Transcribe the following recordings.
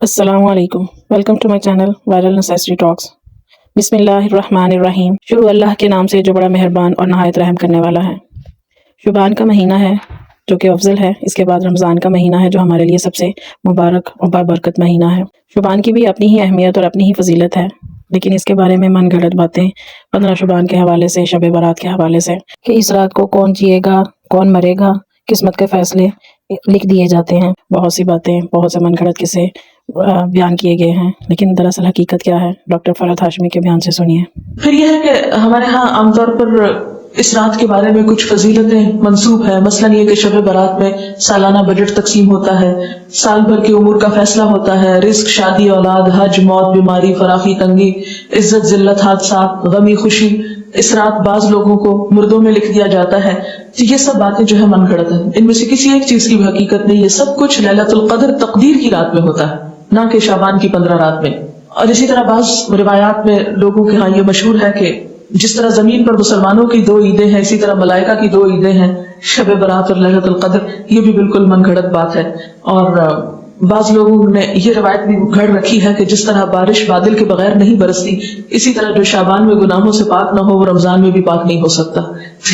अस्सलाम वालेकुम, welcome to my channel viral necessary talks. बिस्मिल्लाहिर्रहमानिर्रहीम। शुरू अल्लाह के नाम से जो बड़ा मेहरबान और नहायत रहम करने वाला है। शुबान का महीना है जो कि अफजल है। इसके बाद रमज़ान का महीना है जो हमारे लिए सबसे मुबारक और बाबरकत महीना है। शुबान की भी अपनी ही अहमियत और अपनी ही फजीलत है, लेकिन इसके बारे में मन गढ़ंत बातें 15 शुबान के हवाले से, शब बारात के हवाले से कि इस रात को कौन जिएगा, कौन मरेगा, किस्मत के फैसले लिख दिए जाते हैं। बहुत सी बातें, बहुत से मन गढ़ंत किस्से बयान किए गए हैं, लेकिन दरअसल हकीकत क्या है, डॉक्टर फरहत हाशमी के बयान से सुनिए। फिर यह है कि हमारे यहाँ आमतौर पर इस रात के बारे में कुछ फजीलतें मंसूब है। मसलन ये कि शब बारात में सालाना बजट तकसीम होता है, साल भर के उमूर का फैसला होता है, रिस्क, शादी, औलाद, हज, मौत, बीमारी, फराखी, तंगी, इज्जत, जिल्लत, हादसात, गमी, खुशी। इस रात बाज लोगों को मुर्दों में लिख दिया जाता है। तो ये सब बातें जो है मनगढ़ंत है, इनमें से किसी एक चीज की भी हकीकत नहीं है। सब कुछ लैलतुल क़द्र तकदीर की रात में होता है, ना कि शाबान की 15 रात में। और इसी तरह बाज रिवायात में लोगों के यहाँ ये मशहूर है कि जिस तरह जमीन पर मुसलमानों की 2 ईदें हैं, इसी तरह मलाइका की 2 ईदें हैं, शब बरात और लैलतुल क़द्र। ये भी बिल्कुल मनगढ़ंत बात है। और बाज लोगों ने ये रवायत भी घड़ रखी है कि जिस तरह बारिश बादल के बगैर नहीं बरसती, इसी तरह जो शाबान में गुनाहों से पाक न हो वो रमजान में भी पाक नहीं हो सकता।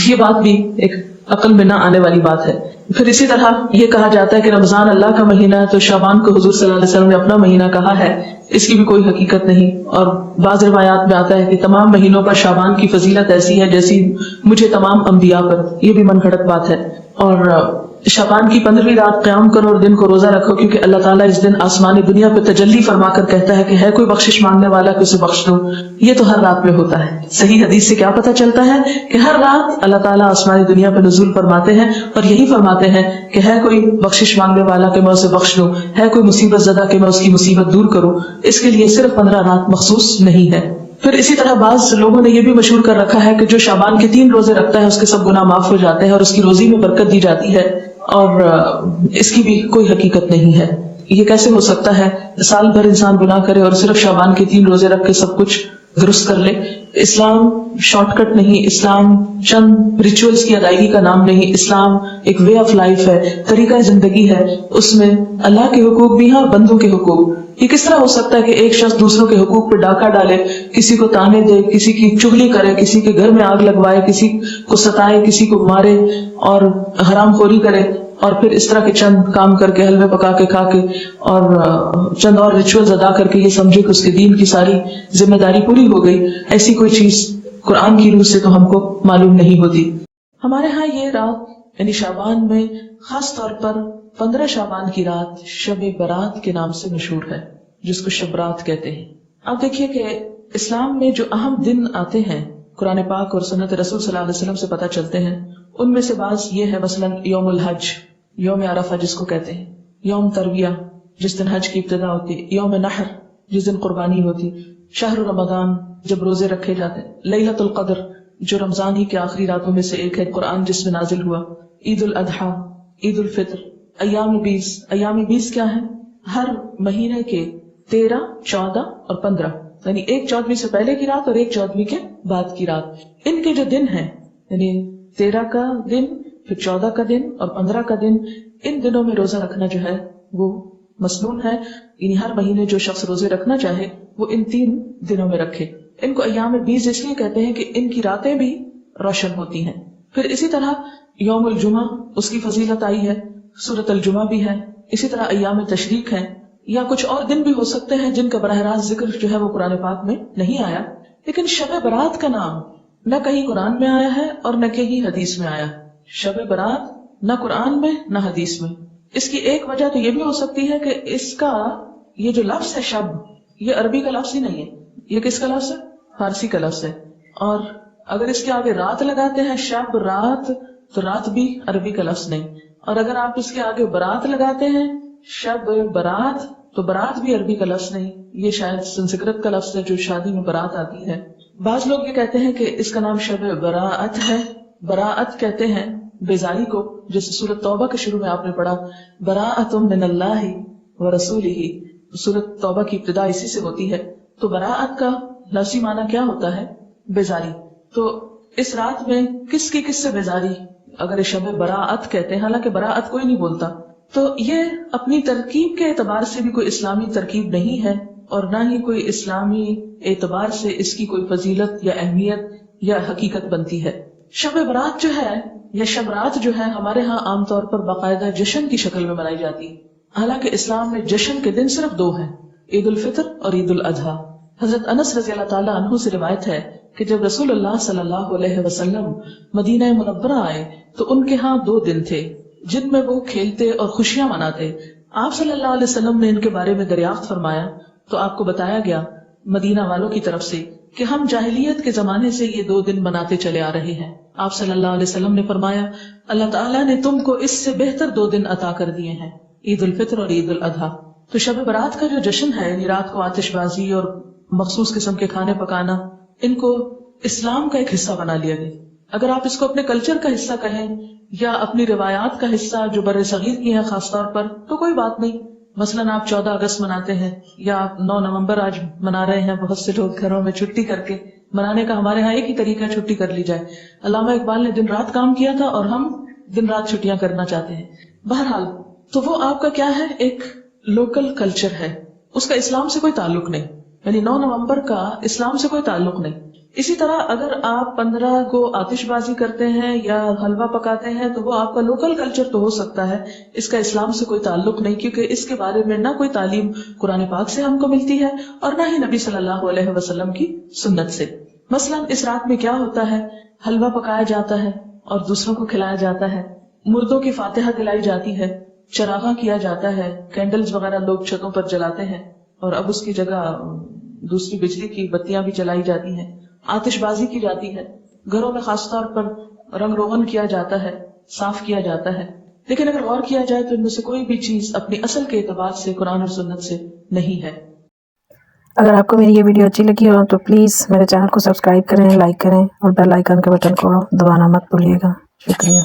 ये बात भी एक अकल में ना आने वाली बात है। फिर इसी तरह ये कहा जाता है कि रमजान अल्लाह का महीना है, तो शाबान को हुजूर सल्लल्लाहु अलैहि वसल्लम ने अपना महीना कहा है। इसकी भी कोई हकीकत नहीं। और बाज रिवायात में आता है कि तमाम महीनों पर शाबान की फजीलत ऐसी है जैसी मुझे तमाम अंबिया पर। ये भी मनगढ़ंत बात है। और शाबान की 15वीं रात क़याम करो और दिन को रोजा रखो, क्योंकि अल्लाह ताला इस दिन आसमानी दुनिया पे तजल्ली फरमाकर कहता है कि है कोई बख्शिश मांगने वाला कि उसे बख्श दो। ये तो हर रात में होता है। सही हदीस से क्या पता चलता है कि हर रात अल्लाह ताला आसमानी दुनिया पे नुज़ूल फरमाते हैं और यही फरमाते हैं कि है कोई बख्शिश मांगने वाला कि मैं उसे बख्श दूं, है कोई मुसीबत ज़दा कि मैं उसकी मुसीबत दूर करूं। इसके लिए सिर्फ 15 रात मखसूस नहीं है। फिर इसी तरह बाज लोगों ने यह भी मशहूर कर रखा है कि जो शाबान के 3 रोजे रखता है उसके सब गुनाह माफ हो जाते हैं और उसकी रोजी में बरकत दी जाती है। और इसकी भी कोई हकीकत नहीं है। ये कैसे हो सकता है साल भर इंसान गुनाह करे और सिर्फ शाबान के 3 रोजे रख के सब कुछ दुरुस्त कर ले। इस्लाम शॉर्टकट नहीं, इस्लाम चंद रिचुअल्स की अदायगी का नाम नहीं। इस्लाम एक वे ऑफ लाइफ है, तरीका जिंदगी है। उसमें अल्लाह के हुकूक भी हैं और बंदों के हुकूक। ये किस तरह हो सकता है कि एक शख्स दूसरों के हुकूक पर डाका डाले, किसी को ताने दे, किसी की चुगली करे, किसी के घर में आग लगवाए, किसी को सताए, किसी को मारे और हरामखोरी करे, और फिर इस तरह के चंद काम करके, हलवे पका के खा के और चंद और रिचुअल्स अदा करके ये समझे कि उसके दीन की सारी जिम्मेदारी पूरी हो गई। ऐसी कोई चीज कुरान की रूह से तो हमको मालूम नहीं होती। हमारे यहाँ ये रात यानी शाबान में खास तौर पर 15 शाबान की रात शब बारात के नाम से मशहूर है, जिसको शब रात कहते हैं। आप देखिए कि इस्लाम में जो अहम दिन आते हैं कुरान पाक और सुन्नत रसूल सल्लल्लाहु अलैहि वसल्लम से पता चलते हैं। उनमें से बाज ये है, मसलन यौमुल हज, यौम अरफा जिसको कहते हैं, यौम तरविया जिस दिन हज की इब्तिदा होती, यौम नहर जिस दिन कुर्बानी होती, शहर रमजान जब रोजे रखे जाते, लैलतुल क़द्र जो रमजान ही के आखिरी रातों में से एक है, कुरान जिसमें नाजिल हुआ, ईद उल अदहा, ईद उल फित्र, अय्याम 20। अय्याम 20 क्या है? हर महीने के 13, 14 और 15, यानी एक 14वीं से पहले की रात और एक 14वीं के बाद की रात। इनके जो दिन है, यानी 13 का दिन, फिर 14 का दिन और 15 का दिन, इन दिनों में रोजा रखना जो है वो मसनून है। यानी हर महीने जो शख्स रोजे रखना चाहे वो इन 3 दिनों में रखे। इनको अय्याम 20 इसलिए कहते हैं कि इनकी रातें भी रोशन होती हैं। फिर इसी तरह यौमुल जुमा, उसकी फजीलत आई है, सूरत अल जुमा भी है। इसी तरह अय्याम तशरीक है, या कुछ और दिन भी हो सकते हैं जिनका बराह रास्त जिक्र जो है वो कुरान पाक में नहीं आया। लेकिन शब बारात का नाम न कहीं कुरान में आया है और न कहीं हदीस में आया। शब बारात न कुरान में न हदीस में। इसकी एक वजह तो ये भी हो सकती है कि इसका ये जो लफ्ज है शब, ये अरबी का लफ्ज ही नहीं है। ये किसका लफ्ज है? फारसी का लफ्ज है। और अगर इसके आगे रात लगाते हैं, शब रात, तो रात भी अरबी का लफ्ज नहीं। और अगर आप इसके आगे बरात लगाते हैं, शब बरात, तो बरात भी अरबी का लफ्ज नहीं। ये शायद संस्कृत का लफ्ज है जो शादी में बरात आती है। बाज लोग ये कहते हैं कि इसका नाम शब बराअत है। बराअत कहते हैं बेजारी को, जैसे सूरत तौबा के शुरू में आपने पढ़ा, बराअतुम मिनल्लाहि व रसूलिही। सूरत तौबा की इब्तिदा इसी से होती है। तो बराअत का लफ्ज़ी माना क्या होता है? बेजारी। तो इस रात में किससे बेजारी? अगर शब बराअत कहते हैं, हालांकि बराअत कोई नहीं बोलता, تو یہ اپنی ترکیب کے اعتبار سے بھی کوئی اسلامی ترکیب نہیں ہے، اور نہ ہی کوئی اسلامی اعتبار سے اس کی کوئی فضیلت یا اہمیت یا حقیقت بنتی ہے۔ شب برات جو ہے یا شب رات جو ہے ہمارے ہاں عام طور پر باقاعدہ جشن کی شکل میں منائی جاتی ہے، حالانکہ اسلام میں جشن کے دن صرف دو ہیں، عید الفطر اور عید الاضحیٰ۔ حضرت انس رضی اللہ تعالیٰ عنہ سے روایت ہے کہ جب رسول اللہ صلی اللہ علیہ وسلم مدینہ منورہ آئے تو ان کے ہاں دو دن تھے جن میں وہ کھیلتے اور خوشیاں مناتے۔ آپ صلی اللہ علیہ وسلم نے ان کے بارے میں دریافت فرمایا تو آپ کو بتایا گیا مدینہ والوں کی طرف سے کہ ہم جاہلیت کے زمانے سے یہ دو دن مناتے چلے آ رہے ہیں۔ آپ صلی اللہ علیہ وسلم نے فرمایا اللہ تعالیٰ نے تم کو اس سے بہتر دو دن عطا کر دیے ہیں، عید الفطر اور عید الاضحیٰ۔ تو شب برات کا جو جشن ہے، یعنی رات کو آتش بازی اور مخصوص قسم کے کھانے پکانا، ان کو اسلام کا ایک حصہ بنا لیا گیا۔ اگر آپ اس کو اپنے کلچر کا حصہ کہیں یا اپنی روایات کا حصہ جو بر صغیر کی ہیں خاص طور پر، تو کوئی بات نہیں۔ مثلاً آپ 14 اگست مناتے ہیں یا آپ 9 نومبر آج منا رہے ہیں، بہت سے لوگ گھروں میں چھٹی کر کے منانے کا، ہمارے ہاں ایک ہی طریقہ ہے چھٹی کر لی جائے۔ علامہ اقبال نے دن رات کام کیا تھا اور ہم دن رات چھٹیاں کرنا چاہتے ہیں۔ بہرحال تو وہ آپ کا کیا ہے، ایک لوکل کلچر ہے، اس کا اسلام سے کوئی تعلق نہیں، یعنی 9 نومبر کا اسلام سے کوئی تعلق نہیں۔ اسی طرح اگر آپ 15 کو آتش بازی کرتے ہیں یا حلوہ پکاتے ہیں تو وہ آپ کا لوکل کلچر تو ہو سکتا ہے، اس کا اسلام سے کوئی تعلق نہیں، کیونکہ اس کے بارے میں نہ کوئی تعلیم قرآن پاک سے ہم کو ملتی ہے اور نہ ہی نبی صلی اللہ علیہ وسلم کی سنت سے۔ مثلاً اس رات میں کیا ہوتا ہے، حلوہ پکایا جاتا ہے اور دوسروں کو کھلایا جاتا ہے، مردوں کی فاتحہ دلائی جاتی ہے، چراغاں کیا جاتا ہے، کینڈلز وغیرہ لوگ چھتوں پر جلاتے ہیں، اور اب اس کی جگہ دوسری بجلی کی بتیاں بھی جلائی جاتی ہیں، آتش بازی کی جاتی ہے، گھروں میں خاص طور پر رنگ روغن کیا جاتا ہے، صاف کیا جاتا ہے۔ لیکن اگر غور کیا جائے تو ان میں سے کوئی بھی چیز اپنی اصل کے اعتبار سے قرآن اور سنت سے نہیں ہے۔ اگر آپ کو میری یہ ویڈیو اچھی لگی ہو تو پلیز میرے چینل کو سبسکرائب کریں، لائک کریں اور بیل آئیکن کے بٹن کو دبانا مت بھولیے گا۔ شکریہ۔